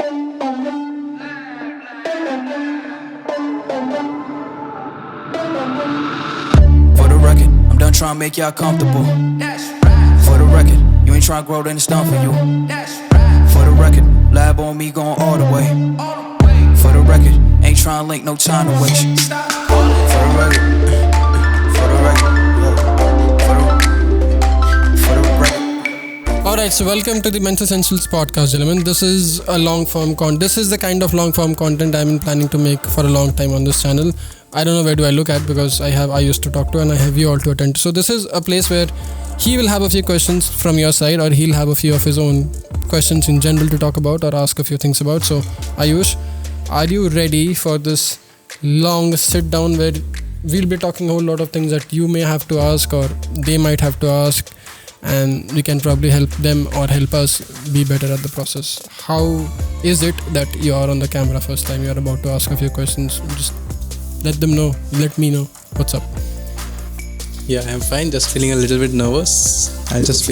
For the record, I'm done trying to make y'all comfortable. For the record, you ain't trying to grow, then it's done for you. For the record, lab on me going all the way. For the record, ain't trying to link, no time to waste. For the record, for the record, for the record. Alright, so welcome to the Mental Essentials Podcast, gentlemen. This is a long-form This is the kind of long-form content I've been planning to make for a long time on this channel. I don't know where do I look at because I used to talk to and I have you all to attend to. So this is a place where he will have a few questions from your side, or he'll have a few of his own questions in general to talk about or ask a few things about. So Ayush, are you ready for this long sit down where we'll be talking a whole lot of things that you may have to ask or they might have to ask, and we can probably help them or help us be better at the process? How is it that you are on the camera first time, you're about to ask a few questions? Just let them know, let me know what's up. Yeah, I'm fine. Just feeling a little bit nervous. I'm just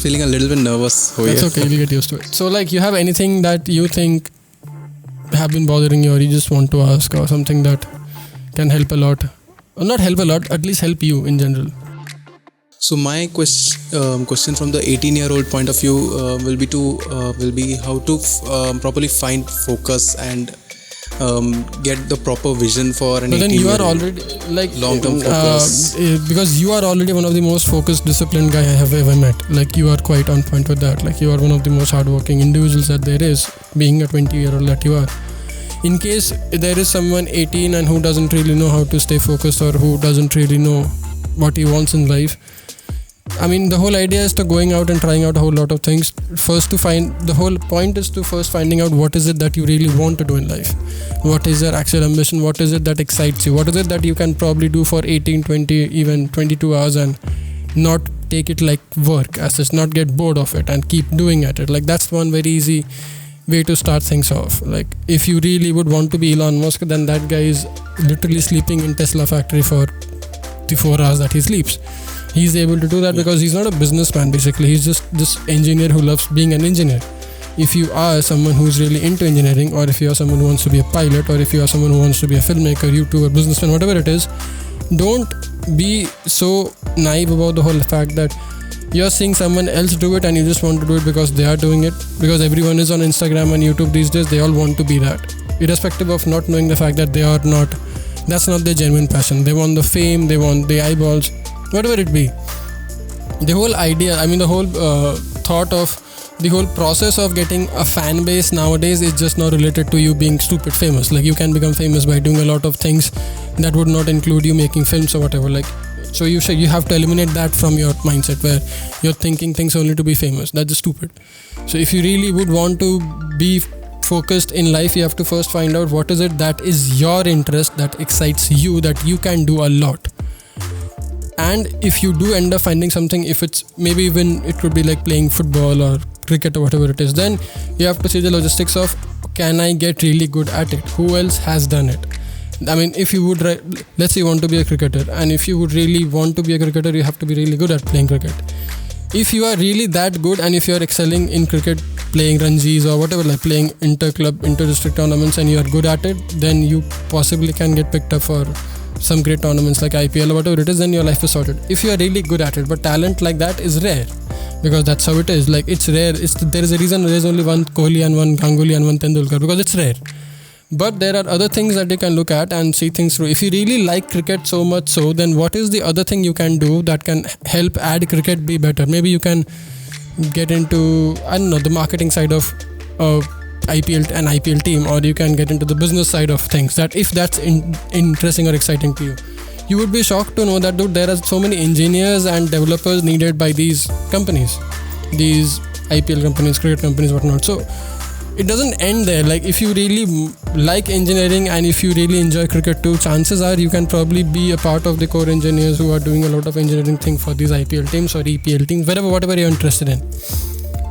feeling a little bit nervous. That's okay. You'll get used to it. So, like, you have anything that you think have been bothering you, or you just want to ask, or something that can help a lot, or not help a lot, at least help you in general? So my question from the 18-year-old point of view will be how to properly find focus and get the proper vision for an 18-year-old. But then you are already like long-term focus. Because you are already one of the most focused, disciplined guy I have ever met. Like, you are quite on point with that. Like, you are one of the most hardworking individuals that there is, being a 20-year-old that you are. In case there is someone 18 and who doesn't really know how to stay focused, or who doesn't really know what he wants in life, I mean, the whole idea is to going out and trying out a whole lot of things. The whole point is to first finding out what is it that you really want to do in life. What is your actual ambition? What is it that excites you? What is it that you can probably do for 18, 20, even 22 hours and not take it like work, as such, not get bored of it and keep doing at it. Like, that's one very easy way to start things off. Like, if you really would want to be Elon Musk, then that guy is literally sleeping in Tesla factory for the 4 hours that he sleeps. He's able to do that because he's not a businessman, basically. He's just this engineer who loves being an engineer. If you are someone who's really into engineering, or if you are someone who wants to be a pilot, or if you are someone who wants to be a filmmaker, YouTuber, businessman, whatever it is, don't be so naive about the whole fact that you're seeing someone else do it and you just want to do it because they are doing it. Because everyone is on Instagram and YouTube these days, they all want to be that. Irrespective of not knowing the fact that they are not, that's not their genuine passion. They want the fame, they want the eyeballs, whatever it be. The whole idea, I mean, the whole thought of the whole process of getting a fan base nowadays is just not related to you being stupid famous. Like, you can become famous by doing a lot of things that would not include you making films or whatever. Like, so you have to eliminate that from your mindset, where you're thinking things only to be famous. That's just stupid. So if you really would want to be focused in life, you have to first find out what is it that is your interest, that excites you, that you can do a lot. And if you do end up finding something, if it's maybe even it could be like playing football or cricket or whatever it is, then you have to see the logistics of, can I get really good at it? Who else has done it? I mean, if you would, let's say you want to be a cricketer, and if you would really want to be a cricketer, you have to be really good at playing cricket. If you are really that good, and if you are excelling in cricket, playing Ranjis or whatever, like playing inter-club, inter-district tournaments, and you are good at it, then you possibly can get picked up for some great tournaments like IPL or whatever it is, then your life is sorted. If you are really good at it, but talent like that is rare, because that's how it is. Like, it's rare. There is a reason there is only one Kohli and one Ganguly and one Tendulkar, because it's rare. But there are other things that you can look at and see things through. If you really like cricket so much so, then what is the other thing you can do that can help add cricket be better? Maybe you can get into, I don't know, the marketing side of an IPL team, or you can get into the business side of things. That if that's interesting or exciting to you, you would be shocked to know that, dude, there are so many engineers and developers needed by these companies, these IPL companies, cricket companies, whatnot. So it doesn't end there. Like, if you really like engineering and if you really enjoy cricket too, chances are you can probably be a part of the core engineers who are doing a lot of engineering thing for these IPL teams or EPL teams, whatever you're interested in.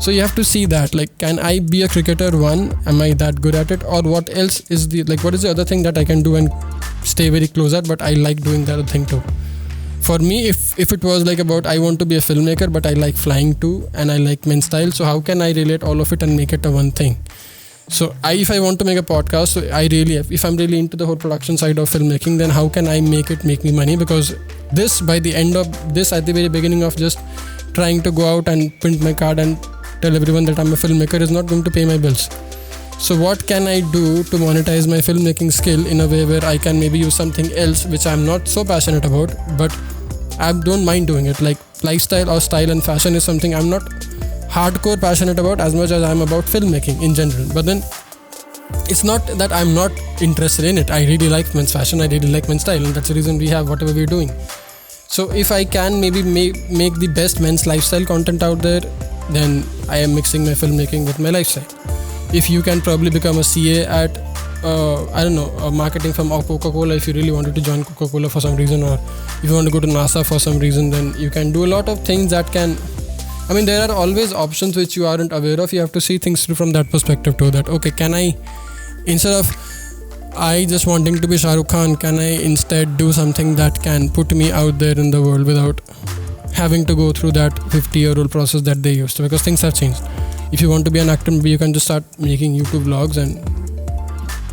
So you have to see that, like, can I be a cricketer? One, am I that good at it? Or what else is what is the other thing that I can do and stay very close at, but I like doing that other thing too. For me, if it was like about, I want to be a filmmaker, but I like flying too, and I like men's style, so how can I relate all of it and make it a one thing? So if I want to make a podcast, so if I'm really into the whole production side of filmmaking, then how can I make me money? Because this, by the end of this, at the very beginning of just trying to go out and print my card and tell everyone that I'm a filmmaker is not going to pay my bills. So what can I do to monetize my filmmaking skill in a way where I can maybe use something else which I'm not so passionate about, but I don't mind doing it. Like lifestyle or style and fashion is something I'm not hardcore passionate about as much as I'm about filmmaking in general. But then it's not that I'm not interested in it. I really like men's fashion, I really like men's style, and that's the reason we have whatever we're doing. So if I can maybe make the best men's lifestyle content out there, then I am mixing my filmmaking with my lifestyle. If you can probably become a CA at a marketing firm or Coca-Cola, if you really wanted to join Coca-Cola for some reason, or if you want to go to NASA for some reason, then you can do a lot of things that can, there are always options which you aren't aware of. You have to see things through from that perspective too, that okay, can I, instead of I just wanting to be Shah Rukh Khan, can I instead do something that can put me out there in the world without having to go through that 50-year-old process that they used to, because things have changed. If you want to be an actor, maybe you can just start making YouTube vlogs and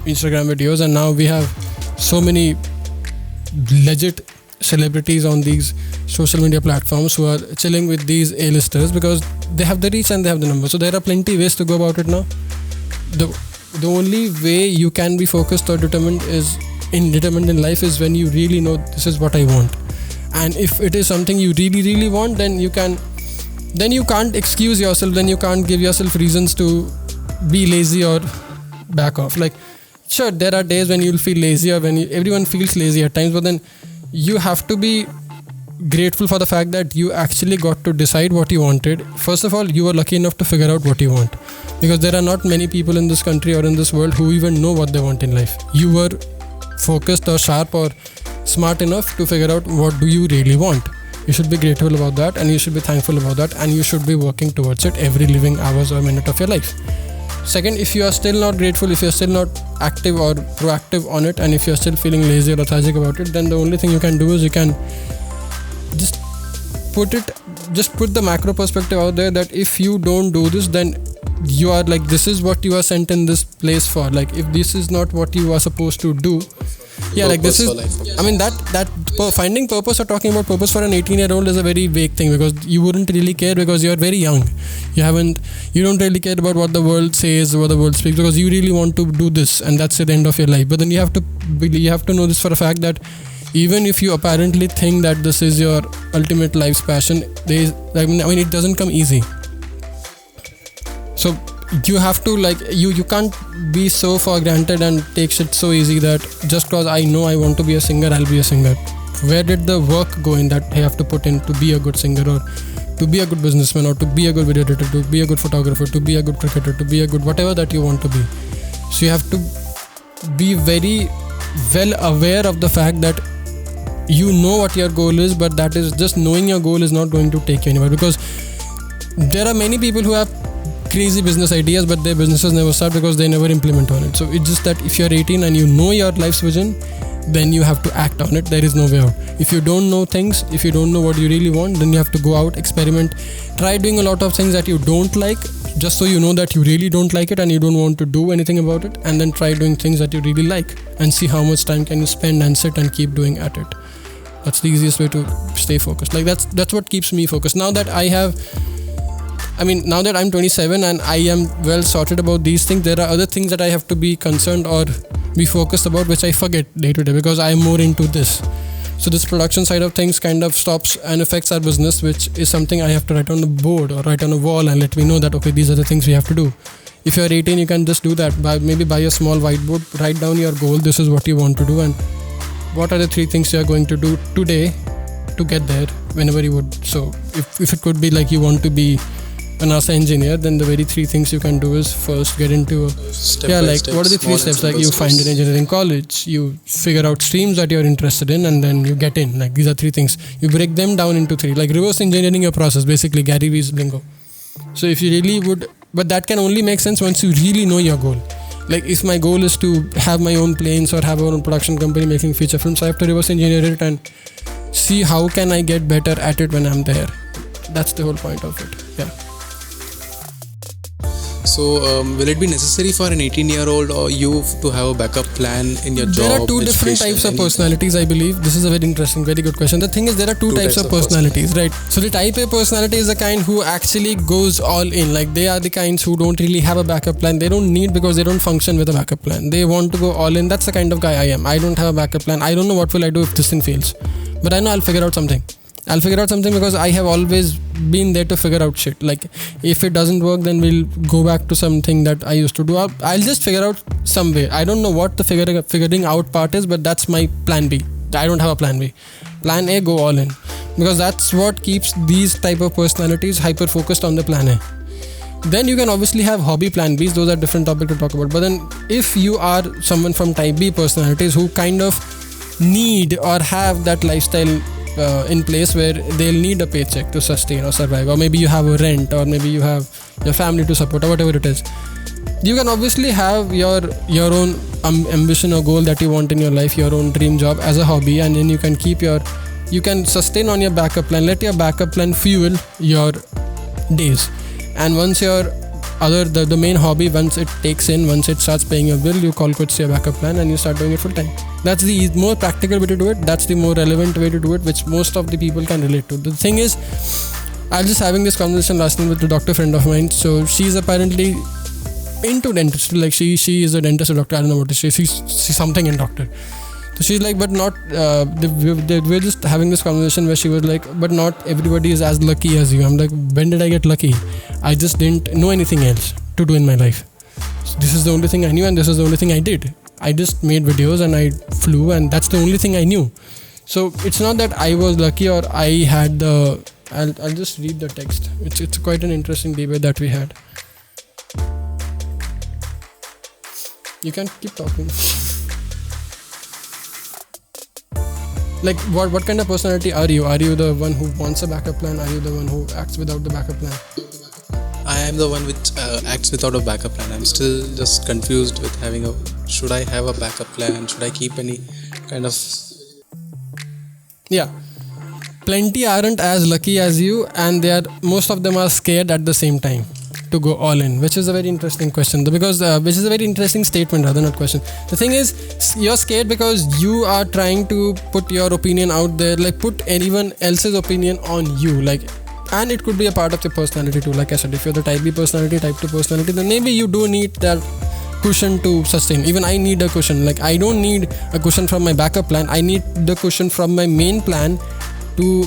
Instagram videos, and now we have so many legit celebrities on these social media platforms who are chilling with these A-listers because they have the reach and they have the number. So there are plenty ways to go about it now. The only way you can be focused or determined in life is when you really know this is what I want. And if it is something you really, really want, then you can't excuse yourself, then you can't give yourself reasons to be lazy or back off. Like, sure, there are days when you'll feel lazy, or when everyone feels lazy at times, but then you have to be grateful for the fact that you actually got to decide what you wanted. First of all, you were lucky enough to figure out what you want, because there are not many people in this country or in this world who even know what they want in life. You were focused or sharp or smart enough to figure out what do you really want. You should be grateful about that, and you should be thankful about that, and you should be working towards it every living hours or minute of your life. Second, if you are still not grateful, if you are still not active or proactive on it, and if you are still feeling lazy or lethargic about it, then the only thing you can do is you can just put the macro perspective out there, that if you don't do this, then you are like, this is what you are sent in this place for. Like, if this is not what you are supposed to do, this is, that finding purpose or talking about purpose for an 18-year-old is a very vague thing, because you wouldn't really care, because you're very young. You don't really care about what the world says, what the world speaks, because you really want to do this, and that's the end of your life. But then you have to know this for a fact, that even if you apparently think that this is your ultimate life's passion, it doesn't come easy. So you have to, you can't be so for granted and take shit so easy that just because I know I want to be a singer, I'll be a singer. Where did the work go in that I have to put in to be a good singer, or to be a good businessman, or to be a good video editor, to be a good photographer, to be a good cricketer, to be a good whatever that you want to be. So you have to be very well aware of the fact that you know what your goal is, but that is just knowing your goal is not going to take you anywhere, because there are many people who have crazy business ideas, but their businesses never start because they never implement on it. So it's just that if you're 18 and you know your life's vision, then you have to act on it. There is no way out. If you don't know things, if you don't know what you really want, then you have to go out, experiment, try doing a lot of things that you don't like, just so you know that you really don't like it and you don't want to do anything about it, and then try doing things that you really like and see how much time can you spend and sit and keep doing at it. That's the easiest way to stay focused. That's what keeps me focused. Now that I'm 27 and I am well sorted about these things, there are other things that I have to be concerned or be focused about, which I forget day to day because I am more into this. So this production side of things kind of stops and affects our business, which is something I have to write on the board or write on a wall and let me know that, okay, these are the things we have to do. If you're 18, you can just do that. Maybe buy a small whiteboard, write down your goal, this is what you want to do, and what are the 3 things you are going to do today to get there whenever you would. So if it could be like you want to be a NASA engineer, then the very 3 things you can do is first get into what are the 3 steps? Like you find an engineering college, you figure out streams that you're interested in, and then you get in. Like these are 3 things. You break them down into 3, like reverse engineering your process, basically Gary Vee's lingo. So if you really would, but that can only make sense once you really know your goal. Like if my goal is to have my own planes or have our own production company making feature films, I have to reverse engineer it and see how can I get better at it when I'm there. That's the whole point of it. Yeah. So, will it be necessary for an 18-year-old or you to have a backup plan in your job? There are two different education, types of any- personalities, I believe. This is a very interesting, very good question. The thing is, there are two types of personalities, right? So the type A personality is the kind who actually goes all in. Like they are the kinds who don't really have a backup plan. They don't need, because they don't function with a backup plan. They want to go all in. That's the kind of guy I am. I don't have a backup plan. I don't know what will I do if this thing fails. But I know I'll figure out something. I'll figure out something because I have always been there to figure out shit. Like if it doesn't work, then we'll go back to something that I used to do. I'll just figure out some way. I don't know what the figuring out part is, but that's my plan B. I don't have a plan B. Plan A, go all in, because that's what keeps these type of personalities hyper focused on the plan A. Then you can obviously have hobby plan Bs. Those are different topic to talk about. But then if you are someone from type B personalities who kind of need or have that lifestyle in place where they'll need a paycheck to sustain or survive, or maybe you have a rent, or maybe you have your family to support, or whatever it is, you can obviously have your own ambition or goal that you want in your life, your own dream job as a hobby, and then you can sustain on your backup plan. Let your backup plan fuel your days, and once the main hobby, once it takes in, once it starts paying your bill, you call quits your backup plan and you start doing it full time. That's the more practical way to do it. That's the more relevant way to do it, which most of the people can relate to. The thing is, I was just having this conversation last night with a doctor friend of mine. So she's apparently into dentistry. Like she is a dentist or doctor. I don't know what to say. She's something in doctor. So she's like, but not. We're just having this conversation where she was like, but not everybody is as lucky as you. I'm like, when did I get lucky? I just didn't know anything else to do in my life. So this is the only thing I knew, and this is the only thing I did. I just made videos and I flew, and that's the only thing I knew. So it's not that I was lucky or I had the. I'll just read the text. It's quite an interesting debate that we had. You can keep talking. Like what kind of personality are you? Are you the one who wants a backup plan? Are you the one who acts without the backup plan? I am the one which acts without a backup plan. I'm still just confused with should I have a backup plan? Should I keep any kind of... Yeah. Plenty aren't as lucky as you, and most of them are scared at the same time to go all in, which is a very interesting question, because which is a very interesting statement rather, not question. The thing is, you're scared because you are trying to put your opinion out there, like put anyone else's opinion on you, like, and it could be a part of your personality too. Like I said, if you're the type B personality, type 2 personality, then maybe you do need that cushion to sustain. Even I need a cushion. Like I don't need a cushion from my backup plan. I need the cushion from my main plan to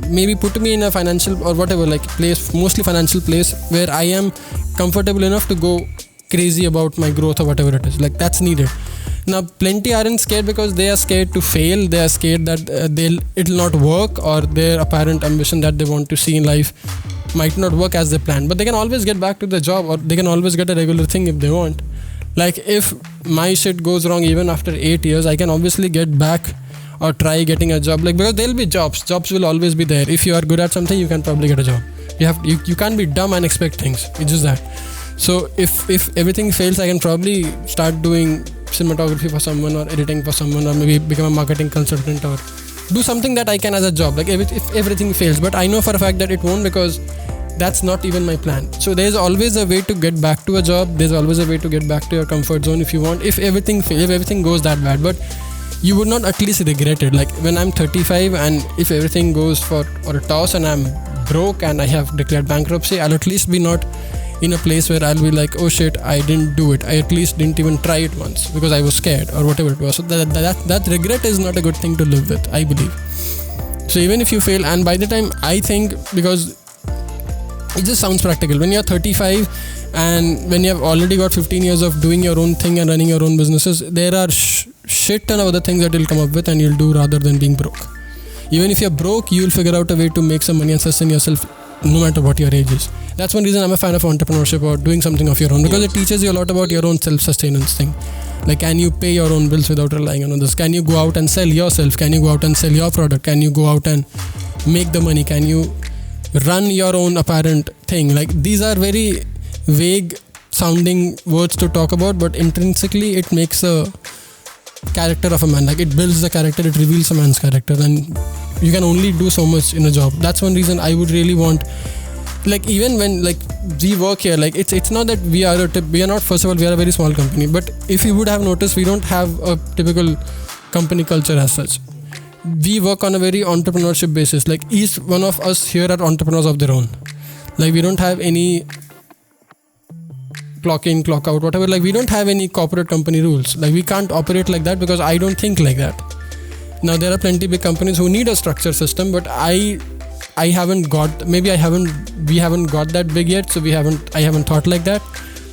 maybe put me in a financial or whatever, like place, mostly financial place, where I am comfortable enough to go crazy about my growth or whatever it is. Like that's needed. Now plenty aren't scared because they are scared to fail. They are scared that it'll not work, or their apparent ambition that they want to see in life might not work as they planned. But they can always get back to the job, or they can always get a regular thing if they want. Like if my shit goes wrong even after 8 years, I can obviously get back or try getting a job, like, because there'll be jobs will always be there. If you are good at something, you can probably get a job. You can't be dumb and expect things. It's just that. So if everything fails, I can probably start doing cinematography for someone, or editing for someone, or maybe become a marketing consultant, or do something that I can as a job, like if everything fails. But I know for a fact that it won't, because that's not even my plan. So there's always a way to get back to a job. There's always a way to get back to your comfort zone if you want, if everything fails, if everything goes that bad. But you would not at least regret it. Like when I'm 35 and if everything goes for a toss and I'm broke and I have declared bankruptcy, I'll at least be not in a place where I'll be like, oh shit, I didn't do it. I at least didn't even try it once because I was scared or whatever it was. So that regret is not a good thing to live with, I believe. So even if you fail, and by the time, I think, because it just sounds practical, when you're 35 and when you have already got 15 years of doing your own thing and running your own businesses, there are shit ton of other things that you'll come up with and you'll do rather than being broke. Even if you're broke, you'll figure out a way to make some money and sustain yourself no matter what your age is. That's one reason I'm a fan of entrepreneurship or doing something of your own, because it teaches you a lot about your own self-sustenance thing. Like, can you pay your own bills without relying on others? Can you go out and sell yourself? Can you go out and sell your product? Can you go out and make the money? Can you run your own apparent thing? Like, these are very vague sounding words to talk about, but intrinsically it makes a character of a man. Like, it builds the character, it reveals a man's character, and you can only do so much in a job. That's one reason I would really want like even when like we work here, like it's not that we are not, first of all, we are a very small company, but if you would have noticed, we don't have a typical company culture as such. We work on a very entrepreneurship basis. Like each one of us here are entrepreneurs of their own. Like we don't have any clock in, clock out, whatever. Like we don't have any corporate company rules. Like we can't operate like that because I don't think like that. Now there are plenty big companies who need a structured system, but we haven't got that big yet, so I haven't thought like that.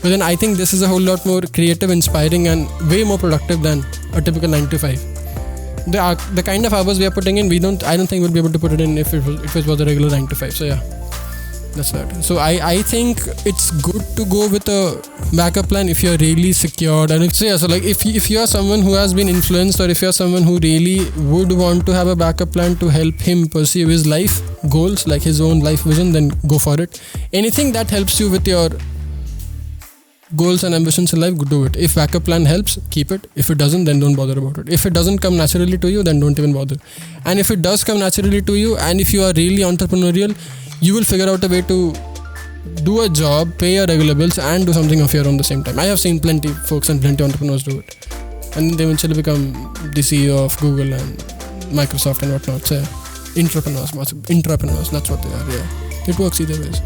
But then I think this is a whole lot more creative, inspiring, and way more productive than a typical 9 to 5. The kind of hours we are putting in, I don't think we'll be able to put it in if it was a regular 9 to 5. So yeah, that's that. So I think it's good to go with a backup plan if you're really secured. And so like if you are someone who has been influenced, or if you're someone who really would want to have a backup plan to help him pursue his life goals, like his own life vision, then go for it. Anything that helps you with your goals and ambitions in life, do it. If backup plan helps, keep it. If it doesn't, then don't bother about it. If it doesn't come naturally to you, then don't even bother. And if it does come naturally to you, and if you are really entrepreneurial, you will figure out a way to do a job, pay your regular bills, and do something of your own at the same time. I have seen plenty folks and plenty entrepreneurs do it, and they eventually become the CEO of Google and Microsoft and whatnot. So intrapreneurs, that's what they are. Yeah, it works either ways.